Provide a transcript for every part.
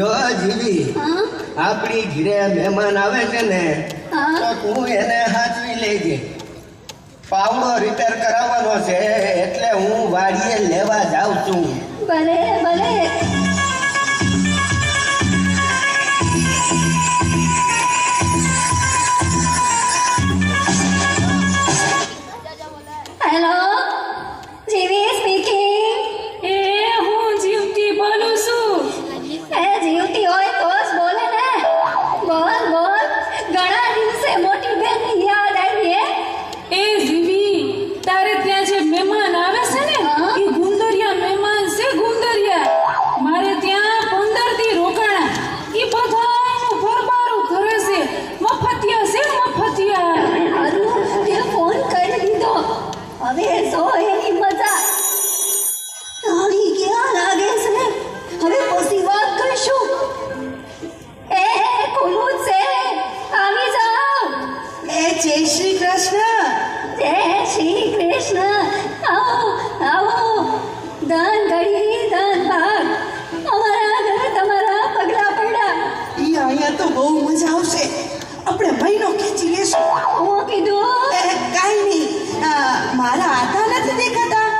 જો જીવી આપણી ઘરે મહેમાન આવે છે ને તો તું એને હાચવી લેજે. પાવડો રિપેર કરાવવાનો છે એટલે હું વાડીએ લેવા જાઉં છું. ભલે ભલે. હેલો, જીવી સ્પીકિંગ. હું જીવતી બોલું છું. જીવતી હોય તો જ બોલે ને. બોલ બોલ. ઘણા દિવસે મોટી બેનની યાદ આવી હે. જીવી, તારે ત્યાં જે મહેમાન આવે છે ને એ ગુંદરિયા મહેમાન છે. ગુંદરિયા મારે ત્યાં 15 દી રોકાણા. એ બધાયનું ભરબારું કરે છે. મફતિયા છે મફતિયા. અરુ તે ફોન કરી દીધો. હવે જો એની મજા. તાળી ક્યાં લાગે છે? હવે પછી વાત કરશું. એ ખુલ્લું જ છે. આવી જાઓ. જય શ્રી કૃષ્ણ. જય શ્રી કૃષ્ણ. આવો આવો. દાન ઘડી દાન ભાગ. અમારા ઘરે તમારા પગલા પડ્યા. ઈ અહીંયા તો બહુ મજા આવશે. આપણે મહિનો ખેંચી લેશું. હું કીધું. કાંઈ નહીં. મારા આતા નથી દેખાતા.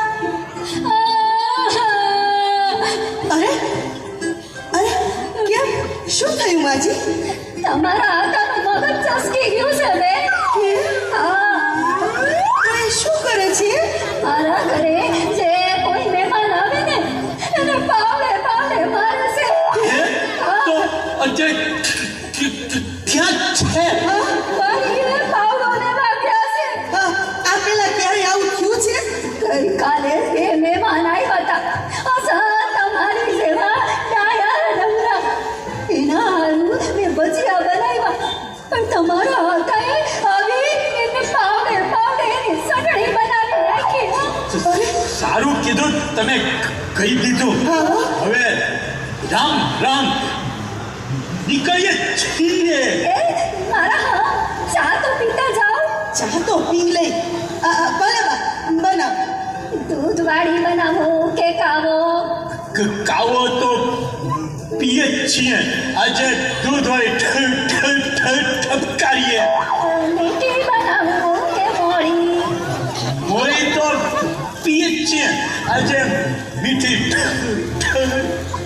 અરે અરે કેમ? શું થયું માજી? તમારા આકાનું મગજ ચસકી ગયું છે બે. હા. શું કરે છે? મારા ઘરે જે કોઈ મહેમાન આવે ને એને પાવડે પાવડે મારે છે. તો અજય ક્યાં છે? વાડીએ પાવડો લેવા ગયા છે. આ પેલા ક્યારે આવું થયું છે? ગઈકાલે બે મહેમાન આવ્યા હતા. અસર તમારી જેવા ડાયા નવરા. એના હારું મેં ભજીયા બનાવ્યા. પણ તમારા હતાએ આવી એને પાવડે પાવડે એની ચટણી બનાવી નાખી. સારું કીધું તમે કહી દીધું. હવે રામ રામ નીકળીએ છીએ. એ મારા ચા તો પીતા જાઓ. ચા તો પી લઈ. ભલે બનાવ. દૂધવાળી બનાવો કે કાવો? કાવો તો પીએ જ છીએ. આજે દૂધ હોય ઠપકારીએ. મીઠી બનાવો કે મોળી? મોળી તો પીએ જ છીએ. આજે મીઠી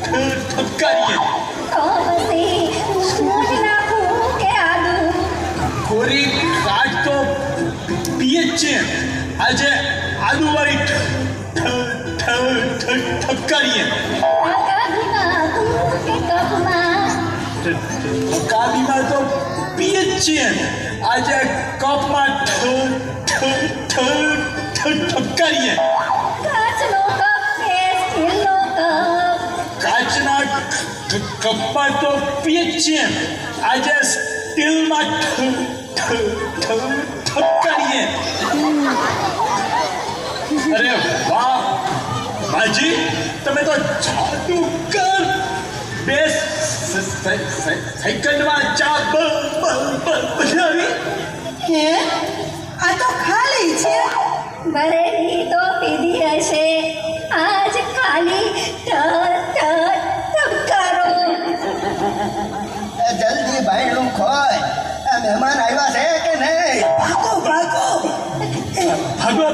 ઠપકારીએ. તો પછી મૂઠ નાખું કે આદુ? કોરી કાચ તો પીએ જ છીએ. આજે આદુવાળી ઠપકારીએ. કાકાજીમાં તું કે કપમાં? કાબીમાં તો પીએ જ છીએ. આજે કપમાં ઠપકારીએ. કાચનો કપ કે સ્ટીલનો કપ? કાચના કપમાં તો પીએ જ છીએ. આજે સ્ટીલમાં ઠપકારીએ. અરે વાહ માજી, તમે તો જાદુગર. બે સેકન્ડમાં ચા બનાવી. હે? આ તો ખાલી છે. ભરેલી તો પીધી હશે. આજ ખાલી ઠપકારો. જલ્દી ભાઈનું ખોય. આ મહેમાન આવ્યા છે કે નહીં? ભાગો ભાગો. ભાગો.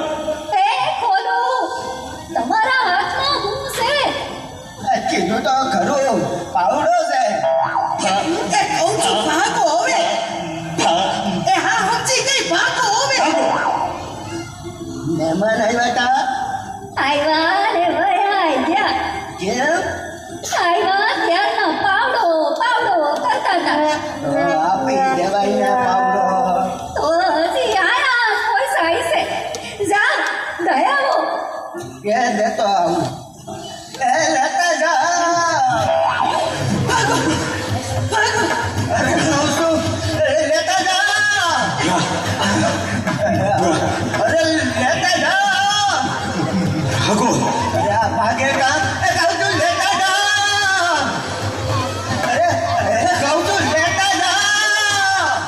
એ ખોલું. તમારા હાથમાં હું છે? કીધું તો ખરું, પાવડો છે. એ કહું છું ભાગો હવે. એ હા સમજી ગઈ. ભાગો હવે. મહેમાન આવ્યા હતા. આવ્યા ને વયા ગયા. કેમ? આવ્યા ત્યારનો પાવડો પાવડો કરતા હતા. આપી દેવાય ને પાવડો. તો હજી આયા કોઈ સાઈ છે. જા ગયા હો. કે દેતો આવું.